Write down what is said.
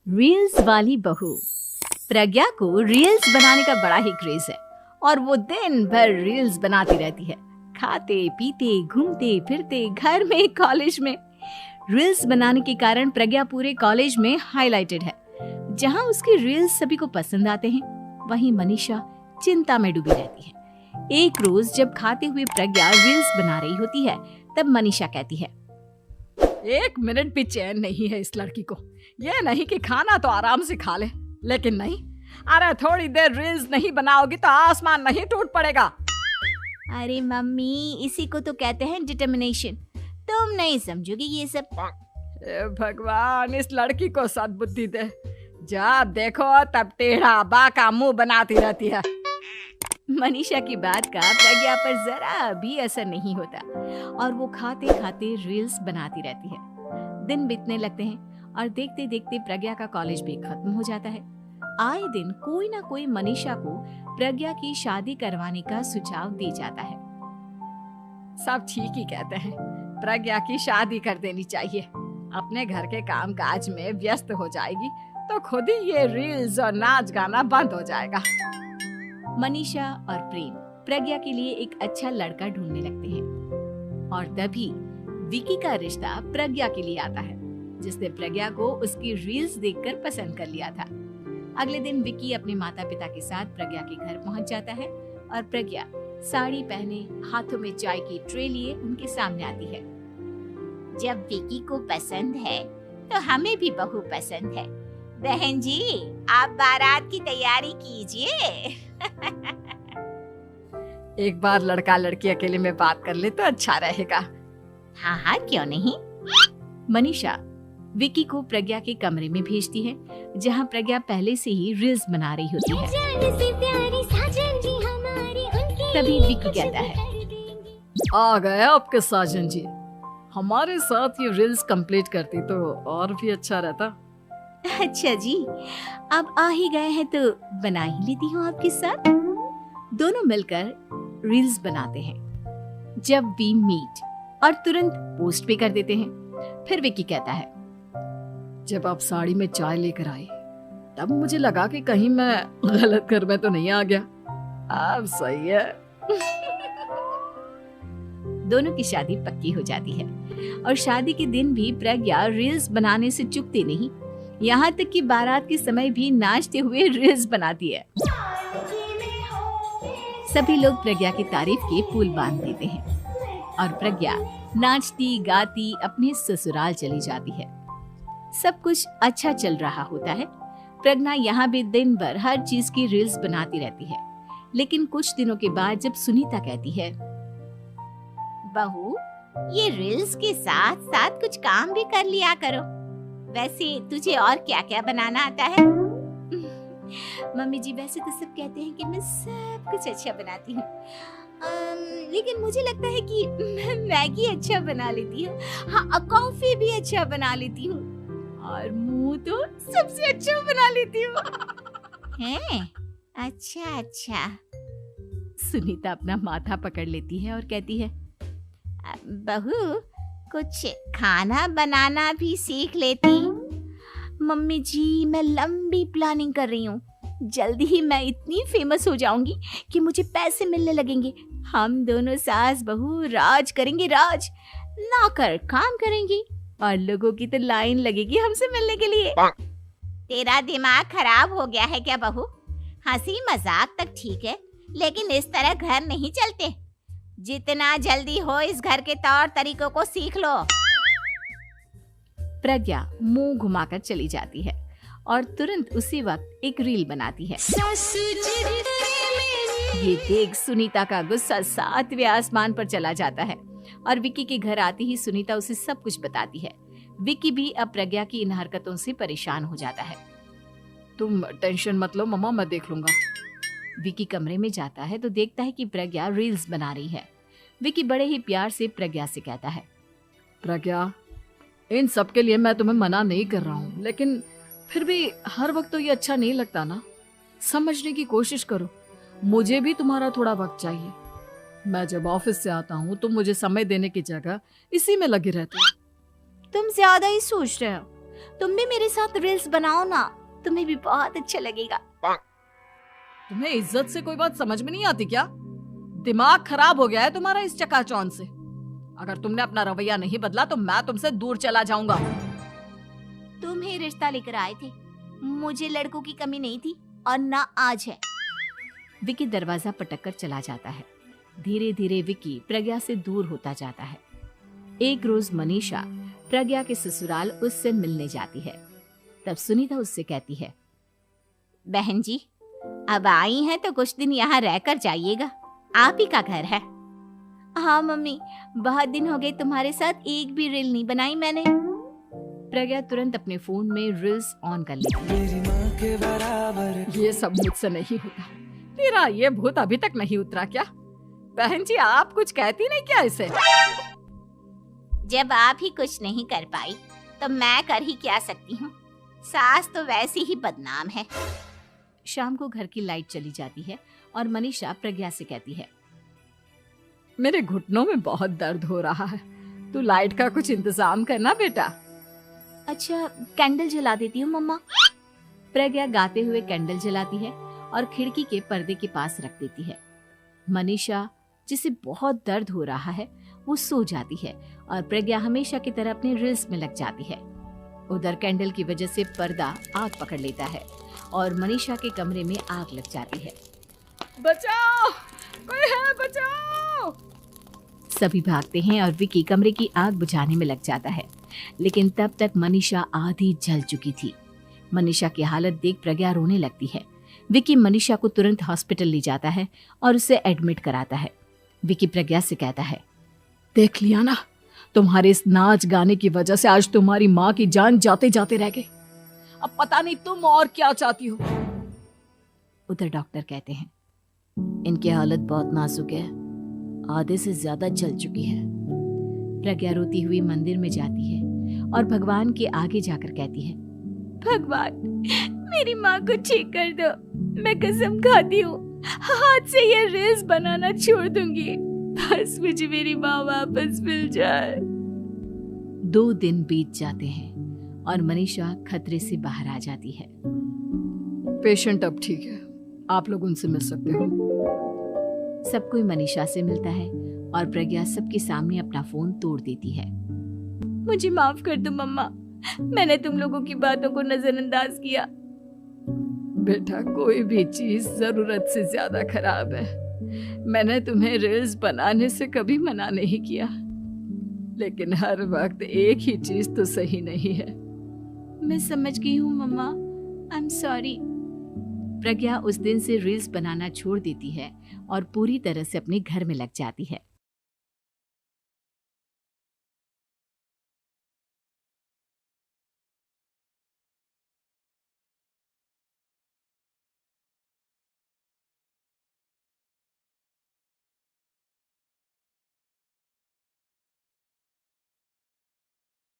Reels वाली बहू। प्रज्ञा को रील्स बनाने का बड़ा ही क्रेज है और वो दिन भर रील्स बनाती रहती है। खाते पीते घूमते फिरते घर में कॉलेज में रील्स बनाने के कारण प्रज्ञा पूरे कॉलेज में हाईलाइटेड है। जहां उसकी रील्स सभी को पसंद आते हैं, वहीं मनीषा चिंता में डूबी रहती है। एक रोज जब खाते हुए प्रज्ञा रील्स बना रही होती है, तब मनीषा कहती है, एक मिनट भी चैन नहीं है इस लड़की को। ये नहीं कि खाना तो आराम से खा ले, लेकिन नहीं, अरे थोड़ी देर रील्स नहीं बनाओगी तो आसमान नहीं टूट पड़ेगा। अरे मम्मी, इसी को तो कहते हैं डिटर्मिनेशन। तुम नहीं समझोगी ये सब। भगवान, इस लड़की को सद्बुद्धि दे। जब देखो तब टेढ़ा बाका मुंह बनाती रहती है। मनीषा की बात का प्रज्ञा पर जरा भी असर नहीं होता और वो खाते खाते रील्स बनाती रहती है। दिन बीतने लगते हैं और देखते देखते प्रज्ञा का कॉलेज भी खत्म हो जाता है। आए दिन कोई ना कोई मनीषा को प्रज्ञा की शादी करवाने का सुझाव दे जाता है। सब ठीक ही कहते हैं, प्रज्ञा की शादी कर देनी चाहिए। अपने घर के काम काज में व्यस्त हो जाएगी तो खुद ही ये रील्स और नाच गाना बंद हो जाएगा। मनीषा और प्रेम प्रज्ञा के लिए एक अच्छा लड़का ढूंढने लगते हैं और तभी विकी का रिश्ता प्रज्ञा के लिए आता है, जिसने प्रज्ञा को उसकी रील्स देखकर पसंद कर लिया था। अगले दिन विकी अपने माता पिता के साथ प्रज्ञा के घर पहुंच जाता है और प्रज्ञा साड़ी पहने हाथों में चाय की ट्रे लिए उनके सामने आती है। जब विकी को पसंद है तो हमें भी बहू पसंद है। बहन जी, आप बारात की तैयारी कीजिए। एक बार लड़का लड़की अकेले में बात कर ले तो अच्छा रहेगा। हाँ हाँ, क्यों नहीं। मनीषा विकी को प्रज्ञा के कमरे में भेजती है, जहां प्रज्ञा पहले से ही रील्स बना रही होती है। तभी विकी कहता है, आ गए आपके साजन जी। हमारे साथ ये रील्स कंप्लीट करती तो और भी अच्छा रहता। अच्छा जी, अब आ ही गए हैं तो बना ही लेती हूँ आपके साथ। दोनों मिलकर रील्स बनाते हैं। जब वी मीट और तुरंत पोस्ट भी कर देते हैं। फिर विकी कहता है, जब आप साड़ी में चाय लेकर आए तब मुझे लगा कि कहीं मैं गलत घर में तो नहीं आ गया। अब सही है। दोनों की शादी पक्की हो जाती है और शादी के दिन भी प्रज्ञा रील्स बनाने से चूकती नहीं। यहाँ तक कि बारात के समय भी नाचते हुए रील्स बनाती है। सभी लोग प्रज्ञा की तारीफ के पुल बांध देते हैं और प्रज्ञा नाचती गाती अपने ससुराल चली जाती है। सब कुछ अच्छा चल रहा होता है। प्रज्ञा यहाँ भी दिन भर हर चीज की रील्स बनाती रहती है। लेकिन कुछ दिनों के बाद जब सुनीता कहती है, बहू, ये रील्स के साथ साथ कुछ काम भी कर लिया करो। वैसे तुझे और क्या क्या बनाना आता है? मम्मी जी, वैसे तो सब कहते हैं कि मैं सब कुछ अच्छा बनाती हूँ, लेकिन मुझे लगता है कि मैं मैगी अच्छा बना लेती हूँ। हाँ, कॉफी भी अच्छा बना लेती हूँ और मुंह तो सबसे अच्छा बना लेती हूँ। हैं? अच्छा अच्छा। सुनीता अपना माथा पकड़ लेती है और कहती है, बहू, कुछ खाना बनाना भी सीख लेती। मम्मी जी, मैं लंबी प्लानिंग कर रही हूँ। जल्दी ही मैं इतनी फेमस हो जाऊंगी कि मुझे पैसे मिलने लगेंगे। हम दोनों सास बहू राज करेंगे, राज। नौकर काम करेंगी और लोगों की तो लाइन लगेगी हमसे मिलने के लिए। तेरा दिमाग खराब हो गया है क्या बहू? हंसी मजाक तक ठीक है, लेकिन इस तरह घर नहीं चलते। जितना जल्दी हो इस घर के तौर तरीकों को सीख लो। प्रज्ञा मुंह घुमाकर चली जाती है और तुरंत उसी वक्त एक रील बनाती है। ये देख सुनीता का गुस्सा 7वें आसमान पर चला जाता है और विकी के घर आती ही सुनीता उसे सब कुछ बताती है। विकी भी अब प्रज्ञा की इन हरकतों से परेशान हो जाता है। तुम टेंशन मत लो मम्मा, मैं देख लूंगा। विकी कमरे में जाता है तो देखता है कि प्रज्ञा रील्स बना रही है। विकी बड़े ही प्यार से प्रज्ञा से कहता है, प्रज्ञा, इन सब के लिए मैं तुम्हें मना नहीं कर रहा हूँ, लेकिन फिर भी हर वक्त तो ये अच्छा नहीं लगता ना। समझने की कोशिश करो, मुझे भी तुम्हारा थोड़ा वक्त चाहिए। मैं जब ऑफिस से आता हूँ तो मुझे समय देने की जगह इसी में लगे रहते हो। तुम ज्यादा ही सोच रहे हो। तुम भी मेरे साथ रील्स बनाओ ना, तुम्हें भी बहुत अच्छा लगेगा। तुम्हें इज्जत से कोई बात समझ में नहीं आती क्या? दिमाग खराब हो गया है तुम्हारा इस चकाचौंध से। अगर तुमने अपना रवैया नहीं बदला तो मैं तुमसे दूर चला जाऊंगा। तुम ही रिश्ता लेकर आए थे, मुझे लड़कों की कमी नहीं थी और ना आज है। विकी दरवाजा पटककर चला जाता है। धीरे धीरे विकी प्रज्ञा से दूर होता जाता है। एक रोज मनीषा प्रज्ञा के ससुराल उससे मिलने जाती है। तब सुनीता उससे कहती है, बहन जी, अब आई हैं तो कुछ दिन यहाँ रहकर जाइएगा, आप ही का घर है। हाँ मम्मी, बहुत दिन हो गए तुम्हारे साथ एक भी रील नहीं बनाई मैंने। प्रज्ञा तुरंत अपने फोन में रील्स ऑन कर लेती है। ये सब मुझसे नहीं होता। तेरा ये भूत अभी तक नहीं उतरा क्या? बहन जी, आप कुछ कहती नहीं क्या इसे? जब आप ही कुछ नहीं कर पाई तो मैं कर ही क्या सकती हूँ। सास तो वैसी ही बदनाम है। शाम को घर की लाइट चली जाती है और मनीषा प्रज्ञा से कहती है, मेरे घुटनों में बहुत दर्द हो रहा है, तू लाइट का कुछ इंतजाम करना बेटा। अच्छा, कैंडल जला देती हूँ मम्मा। प्रज्ञा गाते हुए कैंडल जलाती है और खिड़की के पर्दे के पास रख देती है। मनीषा, जिसे बहुत दर्द हो रहा है, वो सो जाती है और प्रज्ञा हमेशा की तरह अपने रील्स में लग जाती है। उधर कैंडल की वजह से पर्दा आग पकड़ लेता है और मनीषा के कमरे में आग लग जाती है। बचाओ, कोई है, बचाओ। सभी भागते हैं और विकी कमरे की आग बुझाने में लग जाता है, लेकिन तब तक मनीषा आधी जल चुकी थी। मनीषा की हालत देख प्रज्ञा रोने लगती है। विकी मनीषा को तुरंत हॉस्पिटल ले जाता है और उसे एडमिट कराता है। विकी प्रज्ञा से कहता है, देख लिया ना, तुम्हारे इस नाच गाने की वजह से आज तुम्हारी माँ की जान जाते जाते रह गई। अब पता नहीं तुम और क्या चाहती हो। उधर डॉक्टर कहते हैं, इनकी हालत बहुत नाजुक है, आधे से ज्यादा जल चुकी है। प्रज्ञा रोती हुई मंदिर में जाती है और भगवान के आगे जाकर कहती है, भगवान, मेरी माँ को ठीक कर दो। मैं कसम खाती हूँ, हाथ से ये रील्स बनाना छोड़ दूंगी। बस मुझे मेरी माँ वापस मिल जाए। 2 दिन बीत जाते हैं और मनीषा खतरे से बाहर आ जाती है। पेशेंट अब ठीक है, आप लोग उनसे मिल सकते हो। सब कोई मनीषा से मिलता है और प्रज्ञा सबके सामने अपना फोन तोड़ देती है। मुझे माफ कर दो मम्मा, मैंने तुम लोगों की बातों को नजरअंदाज किया। बेटा, कोई भी चीज जरूरत से ज्यादा खराब है। मैंने तुम्हें रील्स बनाने से कभी मना नहीं किया, लेकिन हर वक्त एक ही चीज तो सही नहीं है। मैं समझ गई हूँ मम्मा, आई एम सॉरी। प्रज्ञा उस दिन से रील्स बनाना छोड़ देती है और पूरी तरह से अपने घर में लग जाती है।